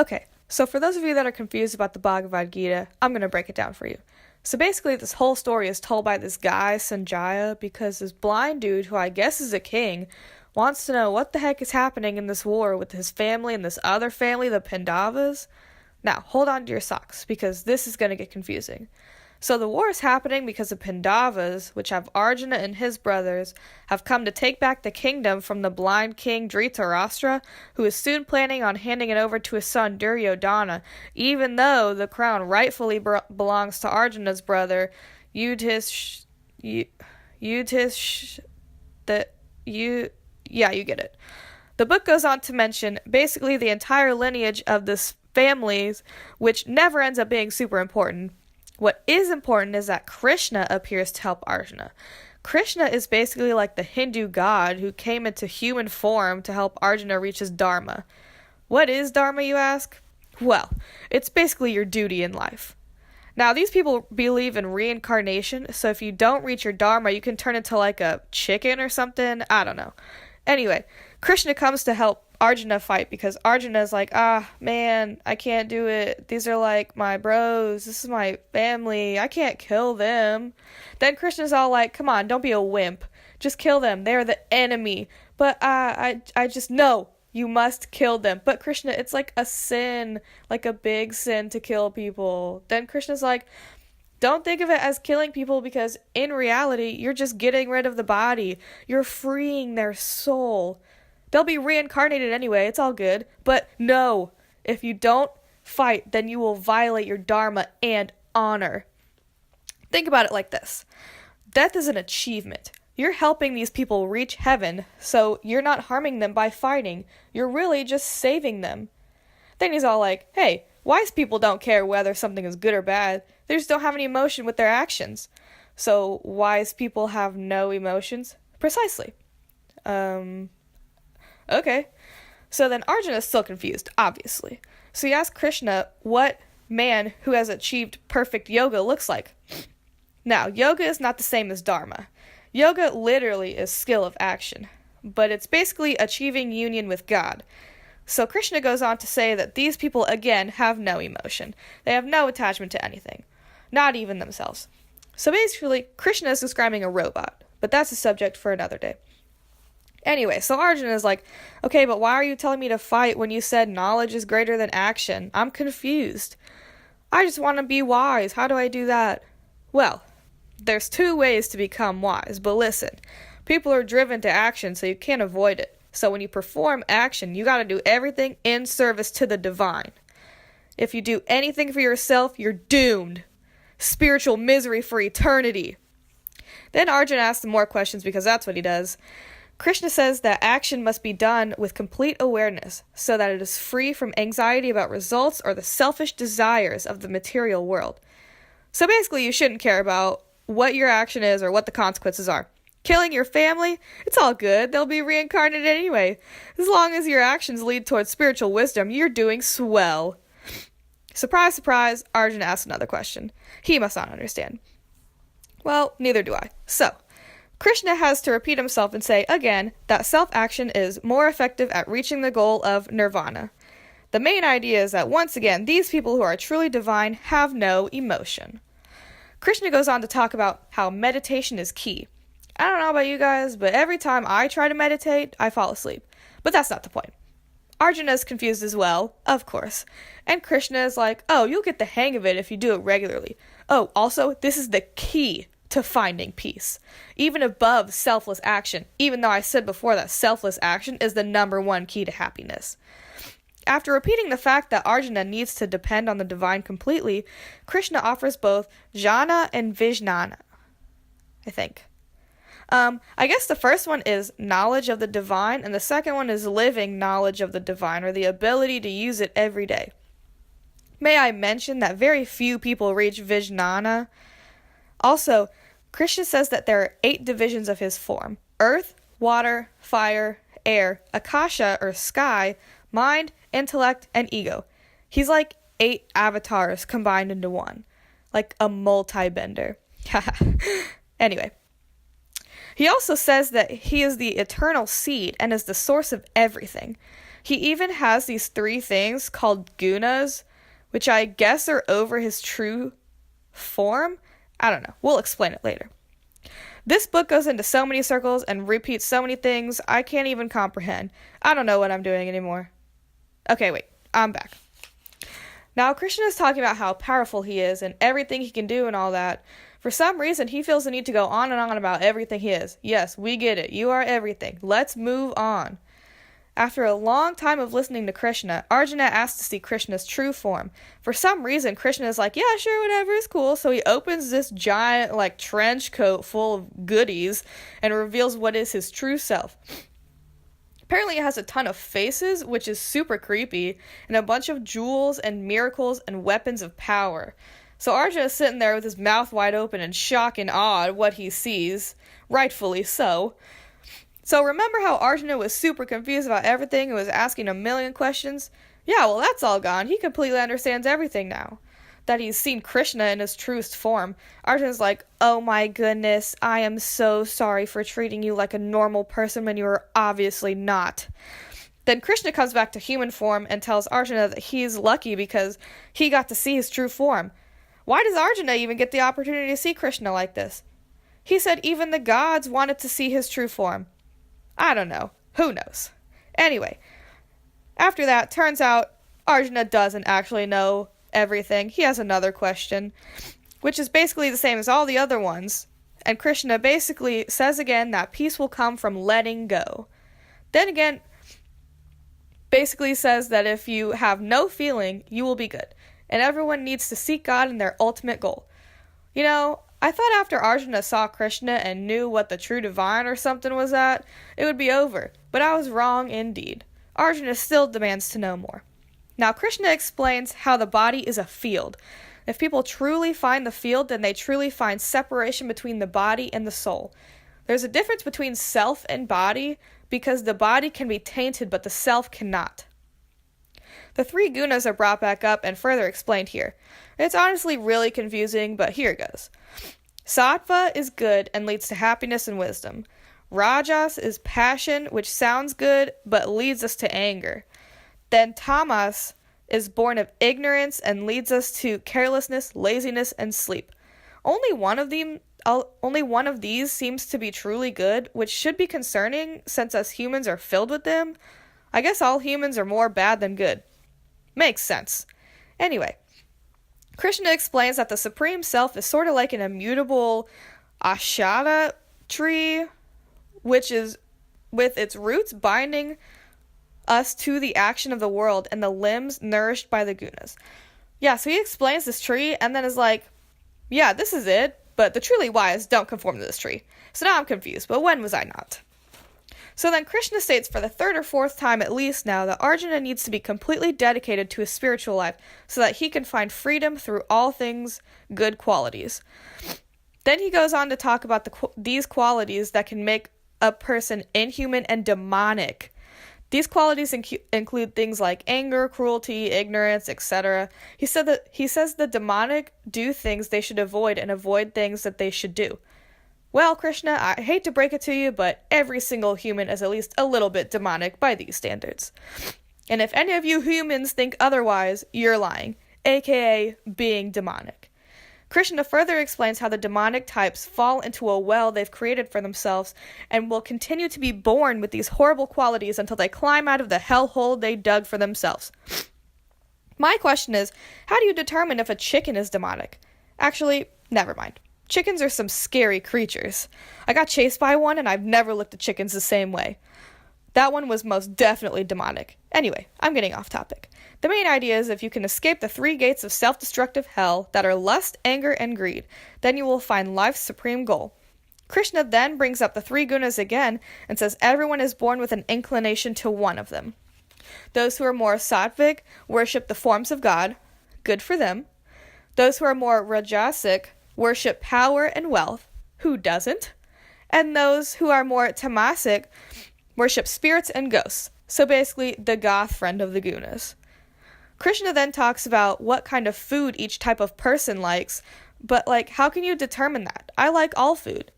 Okay, so for those of you that are confused about the Bhagavad Gita, I'm going to break it down for you. So basically, this whole story is told by this guy, Sanjaya, because this blind dude, who I guess is a king, wants to know what the heck is happening in this war with his family and this other family, the Pandavas. Now, hold on to your socks, because this is going to get confusing. So the war is happening because the Pandavas, which have Arjuna and his brothers, have come to take back the kingdom from the blind king Dhritarashtra, who is soon planning on handing it over to his son Duryodhana, even though the crown rightfully belongs to Arjuna's brother Yudhish. You get it. The book goes on to mention basically the entire lineage of this families, which never ends up being super important. What is important is that Krishna appears to help Arjuna. Krishna is basically like the Hindu god who came into human form to help Arjuna reach his dharma. What is dharma, you ask? Well, it's basically your duty in life. Now, these people believe in reincarnation, so if you don't reach your dharma, you can turn into like a chicken or something. I don't know. Anyway, Krishna comes to help Arjuna fight because Arjuna's like, man, I can't do it. These are like my bros. This is my family. I can't kill them. Then Krishna's all like, come on, don't be a wimp. Just kill them. They're the enemy. But I just know you must kill them. But Krishna, it's like a sin, like a big sin to kill people. Then Krishna's like, don't think of it as killing people because in reality, you're just getting rid of the body. You're freeing their soul. They'll be reincarnated anyway, it's all good. But no, if you don't fight, then you will violate your dharma and honor. Think about it like this. Death is an achievement. You're helping these people reach heaven, so you're not harming them by fighting. You're really just saving them. Then he's all like, hey, wise people don't care whether something is good or bad. They just don't have any emotion with their actions. So wise people have no emotions? Precisely. Okay. So then Arjuna is still confused, obviously. So he asks Krishna what man who has achieved perfect yoga looks like. Now, yoga is not the same as dharma. Yoga literally is skill of action, but it's basically achieving union with God. So Krishna goes on to say that these people, again, have no emotion. They have no attachment to anything, not even themselves. So basically, Krishna is describing a robot, but that's a subject for another day. Anyway, so Arjuna is like, okay, but why are you telling me to fight when you said knowledge is greater than action? I'm confused. I just want to be wise. How do I do that? Well, there's 2 ways to become wise, but listen, people are driven to action, so you can't avoid it. So when you perform action, you gotta do everything in service to the divine. If you do anything for yourself, you're doomed. Spiritual misery for eternity. Then Arjuna asks more questions because that's what he does. Krishna says that action must be done with complete awareness so that it is free from anxiety about results or the selfish desires of the material world. So basically, you shouldn't care about what your action is or what the consequences are. Killing your family? It's all good. They'll be reincarnated anyway. As long as your actions lead towards spiritual wisdom, you're doing swell. Surprise, surprise, Arjuna asks another question. He must not understand. Well, neither do I. So, Krishna has to repeat himself and say, again, that self-action is more effective at reaching the goal of nirvana. The main idea is that, once again, these people who are truly divine have no emotion. Krishna goes on to talk about how meditation is key. I don't know about you guys, but every time I try to meditate, I fall asleep. But that's not the point. Arjuna is confused as well, of course. And Krishna is like, oh, you'll get the hang of it if you do it regularly. Oh, also, this is the key to finding peace, even above selfless action, even though I said before that selfless action is the number 1 key to happiness. After repeating the fact that Arjuna needs to depend on the divine completely, Krishna offers both jnana and vijnana, I think. I guess the first one is knowledge of the divine, and the second one is living knowledge of the divine, or the ability to use it every day. May I mention that very few people reach vijnana? Also, Krishna says that there are 8 divisions of his form: earth, water, fire, air, akasha or sky, mind, intellect, and ego. He's like 8 avatars combined into one. Like a multi-bender. Anyway. He also says that he is the eternal seed and is the source of everything. He even has these 3 things called gunas, which I guess are over his true form. I don't know. We'll explain it later. This book goes into so many circles and repeats so many things I can't even comprehend. I don't know what I'm doing anymore. Okay, wait. I'm back. Now, Krishna is talking about how powerful he is and everything he can do and all that. For some reason, he feels the need to go on and on about everything he is. Yes, we get it. You are everything. Let's move on. After a long time of listening to Krishna, Arjuna asks to see Krishna's true form. For some reason, Krishna is like, yeah, sure, whatever, it's cool. So he opens this giant, trench coat full of goodies and reveals what is his true self. Apparently it has a ton of faces, which is super creepy, and a bunch of jewels and miracles and weapons of power. So Arjuna is sitting there with his mouth wide open in shock and awe at what he sees, rightfully so. So remember how Arjuna was super confused about everything and was asking a million questions? Yeah, well, that's all gone. He completely understands everything now. That he's seen Krishna in his truest form. Arjuna's like, oh my goodness, I am so sorry for treating you like a normal person when you are obviously not. Then Krishna comes back to human form and tells Arjuna that he's lucky because he got to see his true form. Why does Arjuna even get the opportunity to see Krishna like this? He said even the gods wanted to see his true form. I don't know. Who knows? Anyway, after that, turns out Arjuna doesn't actually know everything. He has another question, which is basically the same as all the other ones. And Krishna basically says again that peace will come from letting go. Then again, basically says that if you have no feeling, you will be good. And everyone needs to seek God in their ultimate goal. You know, I thought after Arjuna saw Krishna and knew what the true divine or something was at, it would be over. But I was wrong indeed. Arjuna still demands to know more. Now, Krishna explains how the body is a field. If people truly find the field, then they truly find separation between the body and the soul. There's a difference between self and body because the body can be tainted, but the self cannot. The 3 gunas are brought back up and further explained here. It's honestly really confusing, but here it goes. Sattva is good and leads to happiness and wisdom. Rajas is passion, which sounds good, but leads us to anger. Then tamas is born of ignorance and leads us to carelessness, laziness, and sleep. Only one of these seems to be truly good, which should be concerning since us humans are filled with them. I guess all humans are more bad than good. Makes sense. Anyway, Krishna explains that the Supreme Self is sort of like an immutable ashada tree, which is with its roots binding us to the action of the world and the limbs nourished by the gunas. Yeah, so he explains this tree and then is like, yeah, this is it, but the truly wise don't conform to this tree. So now I'm confused, but when was I not? So then Krishna states for the 3rd or 4th time at least now that Arjuna needs to be completely dedicated to his spiritual life so that he can find freedom through all things good qualities. Then he goes on to talk about these qualities that can make a person inhuman and demonic. These qualities include things like anger, cruelty, ignorance, etc. He says the demonic do things they should avoid and avoid things that they should do. Well, Krishna, I hate to break it to you, but every single human is at least a little bit demonic by these standards. And if any of you humans think otherwise, you're lying, aka being demonic. Krishna further explains how the demonic types fall into a well they've created for themselves and will continue to be born with these horrible qualities until they climb out of the hellhole they dug for themselves. My question is, how do you determine if a chicken is demonic? Actually, never mind. Chickens are some scary creatures. I got chased by one and I've never looked at chickens the same way. That one was most definitely demonic. Anyway, I'm getting off topic. The main idea is if you can escape the 3 gates of self-destructive hell that are lust, anger, and greed, then you will find life's supreme goal. Krishna then brings up the 3 gunas again and says everyone is born with an inclination to one of them. Those who are more sattvic worship the forms of God. Good for them. Those who are more rajasic worship power and wealth. Who doesn't? And those who are more tamasic worship spirits and ghosts. So basically, the goth friend of the gunas. Krishna then talks about what kind of food each type of person likes, but how can you determine that? I like all food.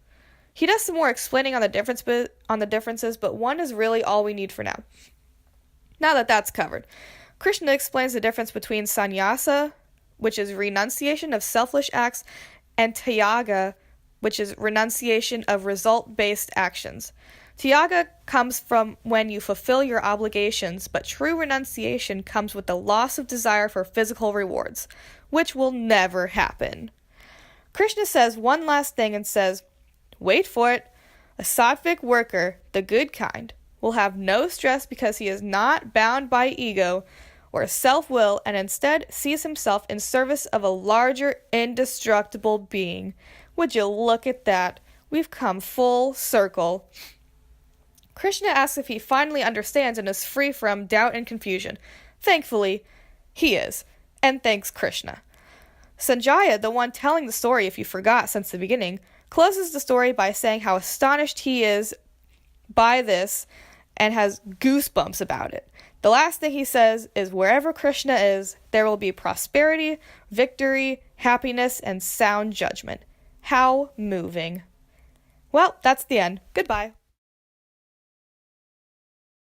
He does some more explaining on the differences, but one is really all we need for now. Now that that's covered, Krishna explains the difference between sannyasa, which is renunciation of selfish acts, and tyaga, which is renunciation of result-based actions. Tyaga comes from when you fulfill your obligations, but true renunciation comes with the loss of desire for physical rewards, which will never happen. Krishna says one last thing and says, wait for it, a sattvic worker, the good kind, will have no stress because he is not bound by ego or self-will and instead sees himself in service of a larger, indestructible being. Would you look at that? We've come full circle. Krishna asks if he finally understands and is free from doubt and confusion. Thankfully, he is, and thanks Krishna. Sanjaya, the one telling the story if you forgot since the beginning, closes the story by saying how astonished he is by this and has goosebumps about it. The last thing he says is wherever Krishna is, there will be prosperity, victory, happiness, and sound judgment. How moving. Well, that's the end. Goodbye.